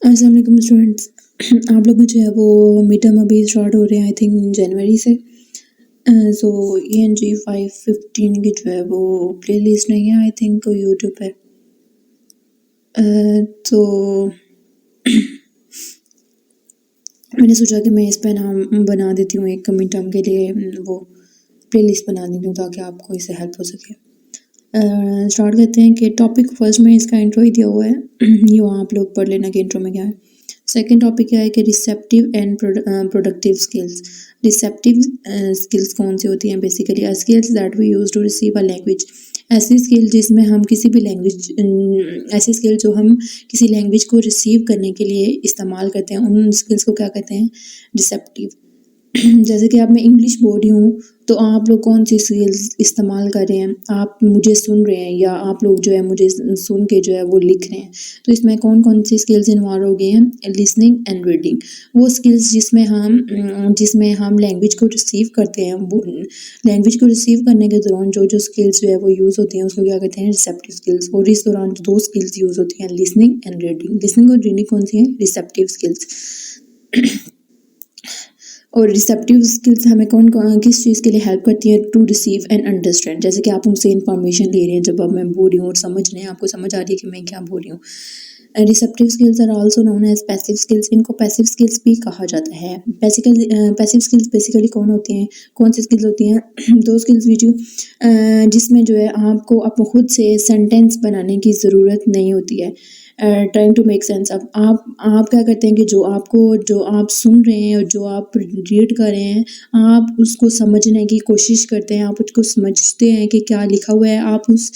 अस्सलाम वालेकुम स्टूडेंट्स। आप लोग जो है वो मिड टर्म अभी स्टार्ट हो रहे हैं आई थिंक जनवरी से। सो ENG 515 की जो है वो प्ले लिस्ट नहीं है आई थिंक यूट्यूब पे। तो मैंने सोचा कि मैं इस पे नाम बना देती हूँ एक मिड टर्म के लिए वो प्ले लिस्ट बना देती हूँ ताकि आपको इससे हेल्प हो सके। स्टार्ट करते हैं कि टॉपिक फर्स्ट में इसका इंट्रो ही दिया हुआ है। ये वहाँ आप लोग पढ़ लेना कि इंट्रो में क्या है। सेकंड टॉपिक क्या है कि receptive and productive skills. Receptive skills कौन सी होती हैं? Basically skills that we use to receive a language. ऐसी स्किल जिसमें हम किसी भी लैंग्वेज ऐसी स्किल जो हम किसी लैंग्वेज को रिसीव करने के लिए इस्तेमाल करते हैं उन स्किल्स को क्या कहते हैं? रिसेप्टिव। जैसे कि अब मैं इंग्लिश बोल रही हूँ तो आप लोग कौन सी स्किल्स इस्तेमाल कर रहे हैं? आप मुझे सुन रहे हैं या आप लोग जो है मुझे सुन के जो है वो लिख रहे हैं। तो इसमें कौन कौन सी स्किल्स इन्वॉल्व हो गई हैं? Listening and reading. वो स्किल्स जिसमें हम लैंग्वेज को रिसीव करते हैं, वो लैंग्वेज को रिसीव करने के दौरान जो जो स्किल्स जो है वो यूज़ होती हैं उसको क्या कहते हैं? Receptive skills. और इस दौरान दो स्किल्स यूज़ होती हैं, लिसनिंग एंड रीडिंग। लिसनिंग और रीडिंग कौन सी है? Receptive skills. और रिसेप्टिव स्किल्स हमें कौन किस चीज़ के लिए हेल्प करती है? To receive and understand. जैसे कि आप मुझसे इन्फॉर्मेशन ले रहे हैं, जब अब मैं बोल रही हूँ और समझ रहे हैं, आपको समझ आ रही है कि मैं क्या बोल रही हूँ। Receptive skills are also known as passive skills. इनको पैसिव स्किल्स भी कहा जाता है। पैसिव स्किल्स बेसिकली कौन होती हैं? कौन सी स्किल्स होती हैं? दो स्किल्स जिसमें जो है आपको खुद से सेंटेंस बनाने की ज़रूरत नहीं होती है। Trying to make sense. अब आप क्या करते हैं कि जो आप सुन रहे हैं और जो आप रीड कर रहे हैं, आप उसको समझने की कोशिश करते हैं, आप उसको समझते हैं कि क्या लिखा हुआ है, आप उस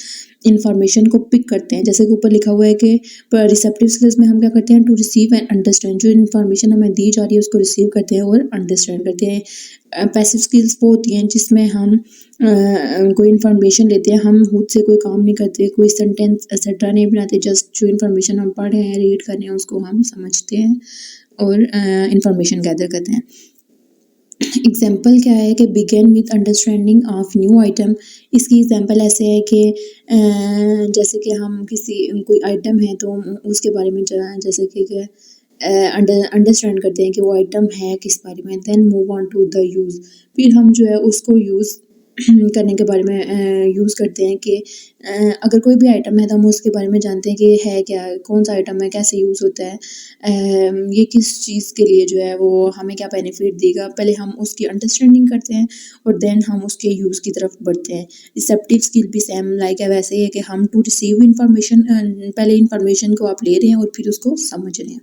इन्फॉर्मेशन को पिक करते हैं। जैसे कि ऊपर लिखा हुआ है कि रिसेप्टिव स्किल्स में हम क्या करते हैं? To receive and understand. जो इन्फॉर्मेशन हमें दी जा रही है उसको रिसीव करते हैं और अंडरस्टैंड करते हैं। पैसिव स्किल्स वो होती हैं जिसमें हम कोई इन्फॉर्मेशन लेते हैं, हम खुद से कोई काम नहीं करते, कोई सेंटेंस एक्सेट्रा नहीं बनाते, जस्ट जो इन्फॉर्मेशन हम पढ़ रहे हैं, रीड कर रहे हैं, उसको हम समझते हैं और इन्फॉर्मेशन गैदर करते हैं। एग्जाम्पल क्या है कि begin with understanding of new item. इसकी एग्जाम्पल ऐसे है कि जैसे कि हम कोई आइटम है तो उसके बारे में जैसे कि अंडरस्टैंड करते हैं कि वो आइटम है किस बारे में। Then move on to the use. फिर हम जो है उसको यूज़ करने के बारे में यूज़ करते हैं कि अगर कोई भी आइटम है तो हम उसके बारे में जानते हैं कि ये है क्या, कौन सा आइटम है, कैसे यूज़ होता है, ये किस चीज़ के लिए जो है वो हमें क्या बेनिफिट देगा। पहले हम उसकी अंडरस्टैंडिंग करते हैं और देन हम उसके यूज़ की तरफ बढ़ते हैं। रिसेप्टिव स्किल भी सेम लाइक है, वैसे ही है कि हम टू रिसीव इंफॉर्मेशन, पहले इंफॉर्मेशन को आप ले रहे हैं और फिर उसको समझ रहे हैं।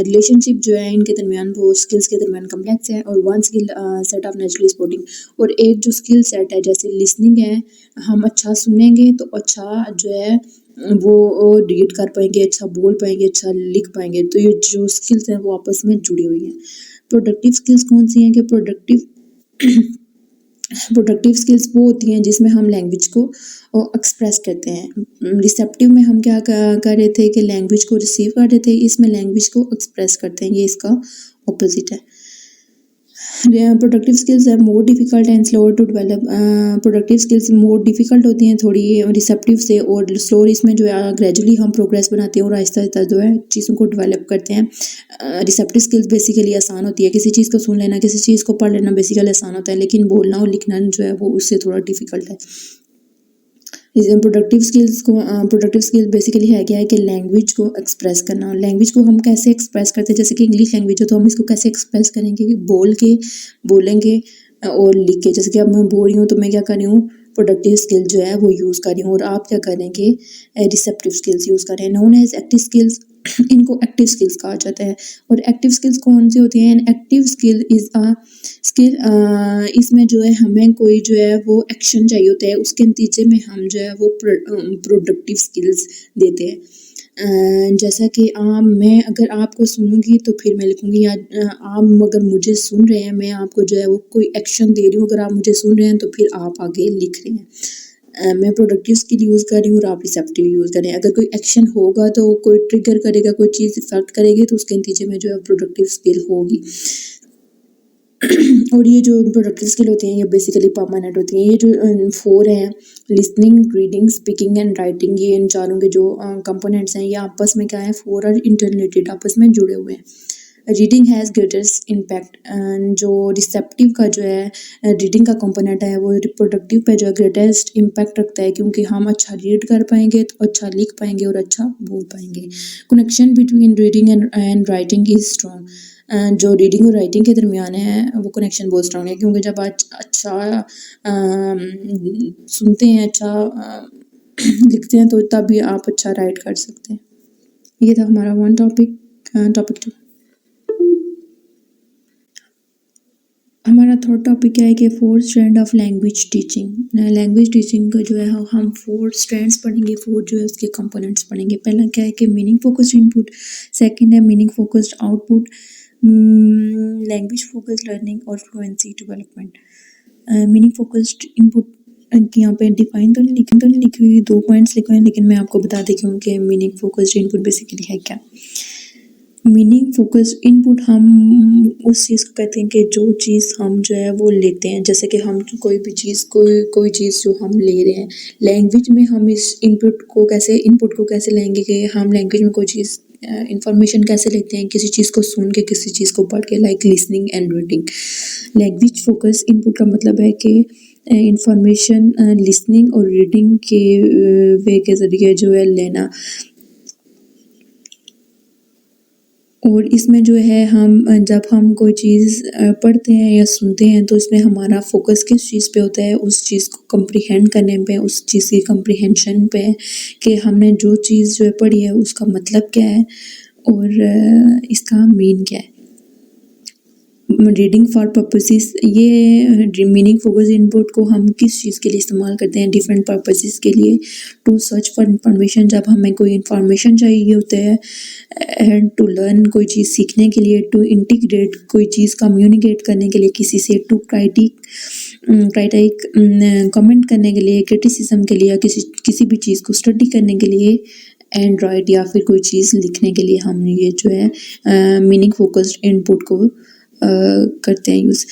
रिलेशनशिप जो है इनके दरमियान वो स्किल्स के दरमियान कम्प्लेक्स है। और one skill set of naturally sporting. और एक जो स्किल सेट है जैसे लिसनिंग है, हम अच्छा सुनेंगे तो अच्छा जो है वो रीड कर पाएंगे, अच्छा बोल पाएंगे, अच्छा लिख पाएंगे। तो ये जो स्किल्स हैं वो आपस में जुड़ी हुई हैं। प्रोडक्टिव स्किल्स कौन सी हैं? कि प्रोडक्टिव स्किल्स वो होती हैं जिसमें हम लैंग्वेज को एक्सप्रेस करते हैं। रिसेप्टिव में हम क्या कर रहे थे कि लैंग्वेज को रिसीव कर रहे थे, इसमें लैंग्वेज को एक्सप्रेस करते हैं, ये इसका ऑपोजिट है। प्रोडक्टिव स्किल्स है more difficult and slower to develop. Productive skills more difficult होती हैं थोड़ी रिसेप्टिव से, और स्लोअर इसमें जो है ग्रेजुअली हम प्रोग्रेस बनाते हैं और आहिस्ता आहिस्ता जो है चीज़ों को डेवलप करते हैं। रिसेप्टिव स्किल्स बेसिकली आसान होती है, किसी चीज़ को सुन लेना, किसी चीज़ को पढ़ लेना बेसिकली आसान होता है, लेकिन बोलना और लिखना जो है वो उससे थोड़ा डिफिकल्ट है। प्रोडक्टिव स्किल बेसिकली है क्या है कि लैंग्वेज को एक्सप्रेस करना। लैंग्वेज को हम कैसे एक्सप्रेस करते हैं? जैसे कि इंग्लिश लैंग्वेज है तो हम इसको कैसे एक्सप्रेस करेंगे? कि बोलेंगे और लिख के। जैसे कि अब मैं बोल रही हूँ तो मैं क्या कर रही हूँ? प्रोडक्टिव स्किल जो है वो यूज़ कर रही हूँ और आप क्या करेंगे? रिसेप्टिव स्किल्स यूज़ कर रहे हैं। Known as active skills. इनको एक्टिव स्किल्स कहा जाता है। और एक्टिव स्किल्स कौन सी होती हैं? Active skill is a skill, इसमें जो है हमें कोई जो है वो एक्शन चाहिए होता है, उसके नतीजे में हम जो है वो प्रोडक्टिव स्किल्स देते हैं। जैसा कि मैं अगर आपको सुनूंगी तो फिर मैं लिखूंगी, या आप अगर मुझे सुन रहे हैं, मैं आपको जो है वो कोई एक्शन दे रही हूँ, अगर आप मुझे सुन रहे हैं तो फिर आप आगे लिख रहे हैं। मैं प्रोडक्टिव स्किल यूज़ कर रही हूँ और आप रिसेप्टिव यूज़ करें। अगर कोई एक्शन होगा तो कोई ट्रिगर करेगा, कोई चीज़ इफेक्ट करेगी तो उसके नतीजे में जो है प्रोडक्टिव स्किल होगी। और ये जो प्रोडक्टिव स्किल होती हैं ये बेसिकली परमानेंट होती हैं। ये जो 4 हैं, listening, reading, speaking and writing, ये इन चारों के जो कंपोनेंट्स हैं ये आपस में क्या है, 4 आर इंटररिलेटेड, आपस में जुड़े हुए हैं। रीडिंग हैज़ ग्रेटेस्ट इम्पैक्ट, जो रिसेप्टिव का जो है रीडिंग का कंपोनेंट है वो रिप्रोडक्टिव पे जो है ग्रेटेस्ट इम्पैक्ट रखता है, क्योंकि हम अच्छा रीड कर पाएंगे तो अच्छा लिख पाएंगे और अच्छा बोल पाएंगे। Connection between reading and writing is strong, जो रीडिंग और राइटिंग के दरमियान है वो कनेक्शन बहुत स्ट्रॉन्ग है, क्योंकि जब आप अच्छा सुनते हैं, अच्छा लिखते हैं तो तभी आप अच्छा राइट कर सकते हैं। ये था हमारा वन टॉपिक। टॉपिक 2 हमारा थर्ड टॉपिक क्या है कि 4 strand of language teaching. Language teaching का जो है हम 4 स्ट्रैंड्स पढ़ेंगे, 4 जो है उसके कंपोनेंट्स पढ़ेंगे। पहला क्या है कि मीनिंग फोकस्ड इनपुट, सेकंड है meaning focused output, language focused learning और fluency development. Meaning focused input की यहाँ पे डिफाइन तो नहीं लिखी हुई, 2 पॉइंट्स लिखे हुए हैं, लेकिन मैं आपको बता देती हूँ कि मीनिंग फोकस्ड इनपुट बेसिकली है क्या। मीनिंग फोकस्ड इनपुट हम उस चीज़ को कहते हैं कि जो चीज़ हम जो है वो लेते हैं, जैसे कि हम कोई भी चीज़ कोई चीज़ जो हम ले रहे हैं, लैंग्वेज में हम इस इनपुट को कैसे लेंगे कि हम लैंग्वेज में कोई चीज़ इंफॉर्मेशन कैसे लेते हैं, किसी चीज़ को सुन के, किसी चीज़ को पढ़ के, like listening and reading. Language focus input का मतलब है कि इंफॉर्मेशन लिसनिंग और रीडिंग के वे के ज़रिए जो है लेना, और इसमें जो है हम जब हम कोई चीज़ पढ़ते हैं या सुनते हैं तो इसमें हमारा फोकस किस चीज़ पे होता है, उस चीज़ को कम्प्रीहेंड करने पे, उस चीज़ की कम्प्रीहेंशन पे, कि हमने जो चीज़ जो है पढ़ी है उसका मतलब क्या है और इसका मीन क्या है। रीडिंग फॉर पर्पसेस, ये मीनिंग फोकस इनपुट को हम किस चीज़ के लिए इस्तेमाल करते हैं, डिफरेंट पर्पसेस के लिए। टू सर्च फॉर इंफॉर्मेशन, जब हमें कोई इंफॉर्मेशन चाहिए होता है, एंड टू लर्न, कोई चीज़ सीखने के लिए। टू इंटीग्रेट, कोई चीज़ कम्युनिकेट करने के लिए किसी से। टू क्राइटिक कमेंट करने के लिए, क्रिटिसिज्म के लिए, या किसी भी चीज़ को स्टडी करने के लिए। एंड्रॉयड, या फिर कोई चीज़ लिखने के लिए हम ये जो है मीनिंग फोकस्ड इनपुट को करते हैं यूज़।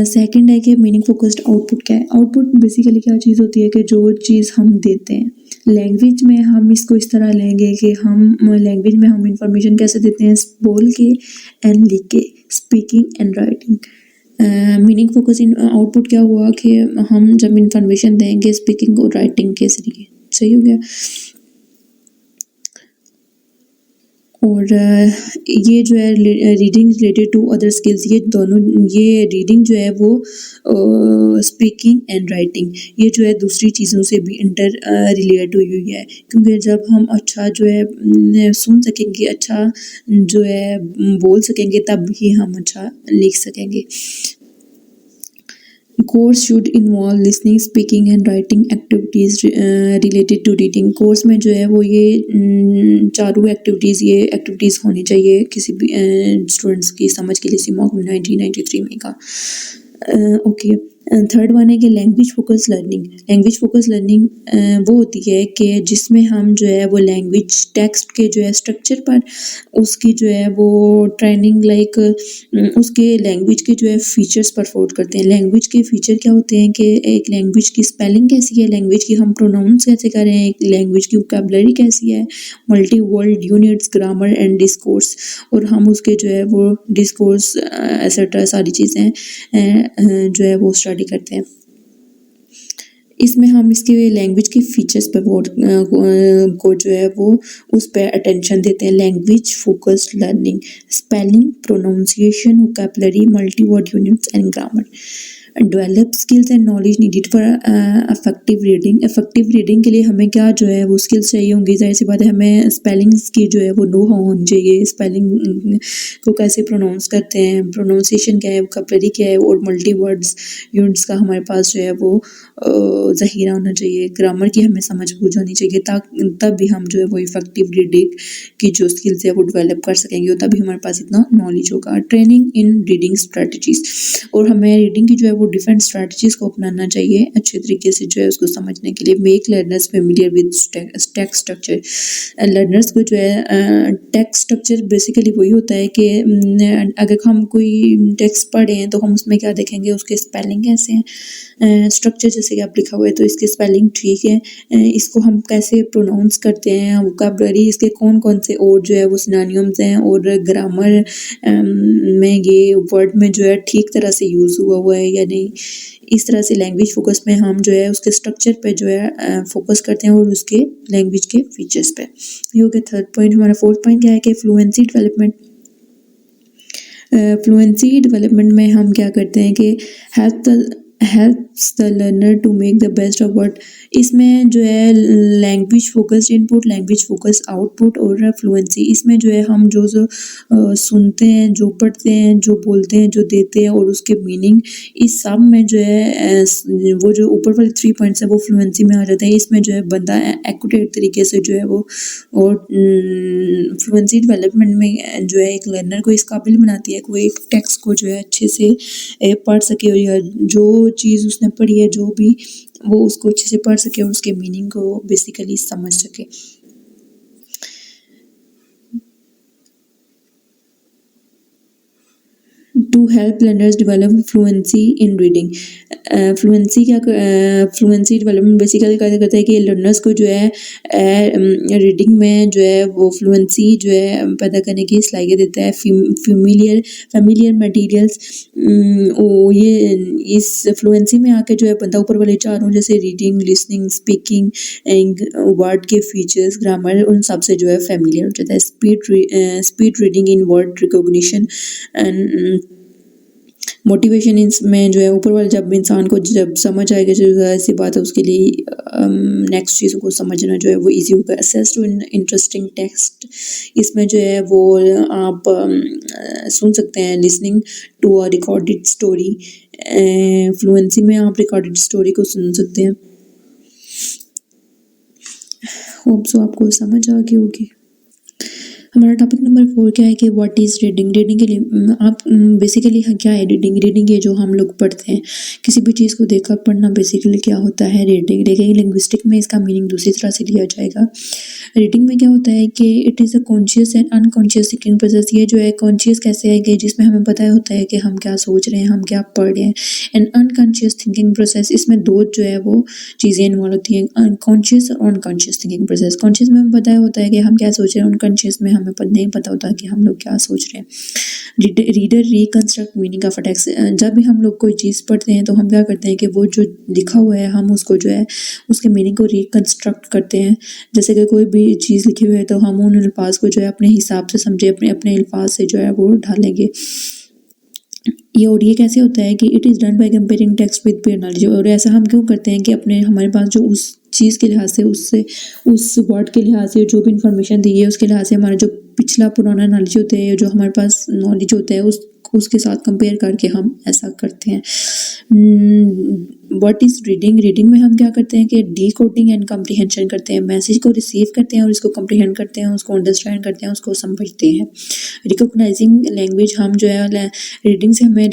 सेकंड है कि मीनिंग फोकस्ड आउटपुट क्या है। आउटपुट बेसिकली क्या चीज़ होती है कि जो चीज़ हम देते हैं, लैंग्वेज में हम इसको इस तरह लेंगे कि हम लैंग्वेज में हम इंफॉर्मेशन कैसे देते हैं, बोल के एंड लिख के, speaking and writing. Meaning focus in output क्या हुआ कि हम जब इंफॉर्मेशन देंगे स्पीकिंग और राइटिंग के ज़रिए। सही हो गया। और ये जो है reading related to other skills, ये दोनों, ये रीडिंग जो है वो स्पीकिंग एंड राइटिंग, ये जो है दूसरी चीज़ों से भी इंटर रिलेट हुई है, क्योंकि जब हम अच्छा जो है सुन सकेंगे, अच्छा जो है बोल सकेंगे, तब ही हम अच्छा लिख सकेंगे। Course should involve listening, speaking and writing activities related to reading. Course में जो है वो ये चारों एक्टिविटीज़ होनी चाहिए किसी भी स्टूडेंट्स की समझ के लिए। CMOC 1993 में का। ओके। थर्ड वन है कि language focus learning. Language focus learning वो होती है कि जिसमें हम जो है वो लैंग्वेज टेक्स्ट के जो है स्ट्रक्चर पर उसकी जो है वो ट्रेनिंग, लाइक उसके लैंग्वेज के जो है फीचर्स पर फोर्ट करते हैं। लैंग्वेज के फीचर क्या होते हैं कि एक लैंग्वेज की स्पेलिंग कैसी है, लैंग्वेज की हम प्रोनाउंस कैसे कर रहे हैं, एक लैंग्वेज की वोकैबुलरी कैसी है, multi word units, grammar and discourse, और हम उसके जो है वो डिस्कोर्स एक्सेट्रा सारी चीज़ें जो है वो स्टडी करते हैं। इसमें हम इसके लैंग्वेज के फीचर्स पर को जो है वो उस पर अटेंशन देते हैं। Language focused learning, spelling, pronunciation, vocabulary, multi word units and grammar. Develop skills and knowledge needed for effective reading. Effective reading के लिए हमें क्या जो है वो स्किल्स चाहिए होंगी, जाहिर सी बात है हमें स्पेलिंग्स की जो है वो नो होनी चाहिए, स्पेलिंग को कैसे प्रोनाउंस करते हैं, प्रोनाउंसिएशन क्या है, वोकैबुलरी क्या है, और मल्टी वर्ड्स यूनिट्स का हमारे पास जो है वो ज़हीरा होना चाहिए। ग्रामर की हमें समझ बूझ होनी चाहिए, तब भी हम जो है वो इफेक्टिव रीडिंग की जो स्किल्स है वो डेवलप कर सकेंगे, और तभी हमारे पास इतना नॉलेज होगा। ट्रेनिंग इन रीडिंग स्ट्रेटजीज, और हमें रीडिंग की जो है वो डिफरेंट स्ट्रैटेजीज़ को अपनाना चाहिए अच्छे तरीके से जो है उसको समझने के लिए। Make learners familiar with text structure. Learners को जो है टेक्स्ट स्ट्रक्चर बेसिकली वही होता है कि अगर हम कोई टेक्स्ट पढ़े हैं तो हम उसमें क्या देखेंगे, उसके स्पेलिंग कैसे हैं, स्ट्रक्चर जैसे कि आप लिखा हुआ है तो इसकी स्पेलिंग ठीक है, इसको हम कैसे प्रोनाउंस करते हैं, वोकैबुलरी इसके कौन कौन से और जो है वो सिनोनिम्स हैं, और ग्रामर में ये वर्ड में जो है ठीक तरह से यूज़ हुआ है या नहीं। इस तरह से लैंग्वेज फोकस में हम जो है उसके स्ट्रक्चर पे जो है फोकस करते हैं और उसके लैंग्वेज के फीचर्स पे। ये हो गया थर्ड पॉइंट। हमारा फोर्थ पॉइंट क्या है कि फ्लुएंसी डेवलपमेंट। फ्लुएंसी डेवलपमेंट में हम क्या करते हैं कि helps the learner to make the best of word. इसमें जो है language focused input, language focus output और फ्लुएंसी, इसमें जो है हम जो सुनते हैं, जो पढ़ते हैं, जो बोलते हैं, जो देते हैं और उसके मीनिंग, इस सब में जो है वो जो ऊपर वाले 3 पॉइंट्स हैं वो फ्लुएंसी में आ जाते हैं। इसमें जो है बंदा एक्यूरेट तरीके से जो है वो, और फ्लुएंसी डेवलपमेंट में जो है एक लर्नर को इस काबिल बनाती है कि वो एक टेक्स्ट को जो है अच्छे से पढ़ सके, और या जो चीज़ उसने पढ़ी है जो भी वो उसको अच्छे से पढ़ सके और उसके मीनिंग को बेसिकली समझ सके। To help learners develop fluency in reading. Fluency development basically क्या करता है कि लर्नर्स को जो है रीडिंग में जो है वो फ्लुएंसी जो है पैदा करने की सलाहियत देता है। फेमिलियर मटेरियल्स, ये इस फ्लुएंसी में आके जो है बंदा ऊपर वाले चारों जैसे रीडिंग, लिसनिंग, स्पीकिंग, वर्ड के फीचर्स, ग्रामर, उन सब से जो है फेमिलियर हो जाता है। Speed reading in word recognition and motivation इसमें जो है ऊपर वाले जब इंसान को जब समझ आएगा, जो ऐसी बात है उसके लिए नेक्स्ट चीज़ को समझना जो है वो इजी होगा। असेस टू इंटरेस्टिंग टेक्स्ट, इसमें जो है वो आप सुन सकते हैं। Listening to a recorded story, fluency में आप रिकॉर्डेड स्टोरी को सुन सकते हैं। होप सो आपको समझ आ गई होगी। हमारा टॉपिक नंबर 4 क्या है कि व्हाट इज़ रीडिंग। रीडिंग के लिए आप बेसिकली क्या है रीडिंग। रीडिंग ये जो हम लोग पढ़ते हैं, किसी भी चीज़ को देखकर पढ़ना बेसिकली क्या होता है रीडिंग। लेकिन लिंग्विस्टिक में इसका मीनिंग दूसरी तरह से लिया जाएगा। रीडिंग में क्या होता है कि it is a conscious and unconscious thinking process. ये जो है कॉन्शियस कैसे है कि जिसमें हमें पता होता है कि हम क्या सोच रहे हैं, हम क्या पढ़ रहे हैं। एंड अनकॉन्शियस थिंकिंग प्रोसेस, इसमें दो जो है वो चीज़ें इन्वॉल्व होती हैं, कॉन्शियस और अनकॉन्शियस थिंकिंग प्रोसेस। कॉन्शियस में हमें पता होता है कि हम क्या सोच रहे हैं, अनकॉन्शियस में हमें नहीं पता होता कि हम लोग क्या सोच रहे हैं। Reader reconstruct meaning of a text. जब भी हम लोग कोई चीज़ पढ़ते हैं तो हम क्या करते हैं कि वो जो लिखा हुआ है हम उसको जो है उसके मीनिंग को रिकंस्ट्रक्ट करते हैं। जैसे कि कोई भी चीज़ लिखी हुई है तो हम उन अल्फाज को जो है अपने हिसाब से समझे, अपने अल्फाज से जो है वो ढालेंगे। ये कैसे होता है कि it is done by comparing text with pair knowledge. और ऐसा हम क्यों करते हैं कि हमारे पास जो उस चीज़ के लिहाज से, उससे उस वर्ड के लिहाज से जो भी इंफॉर्मेशन दी है उसके लिहाज से हमारा जो पिछला पुराना नॉलेज होता है, जो हमारे पास नॉलेज होता है उसके साथ कंपेयर करके हम ऐसा करते हैं। What is reading. रीडिंग में हम क्या करते हैं कि डीकोडिंग एंड कम्प्रीहेंशन करते हैं। मैसेज को रिसीव करते हैं और इसको कम्प्रीहेंड करते हैं, उसको अंडरस्टैंड करते हैं, उसको समझते हैं। रिकॉग्नाइजिंग लैंग्वेज, हम जो है रीडिंग से हमें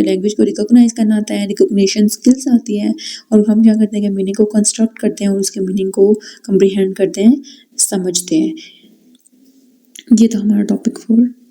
लैंग्वेज को रिकॉग्नाइज करना आता है, रिकॉग्निशन स्किल्स आती है, और हम क्या करते हैं कि मीनिंग को कंस्ट्रक्ट करते हैं और उसके मीनिंग को कम्प्रीहेंड करते हैं, समझते हैं। ये था हमारा टॉपिक 4।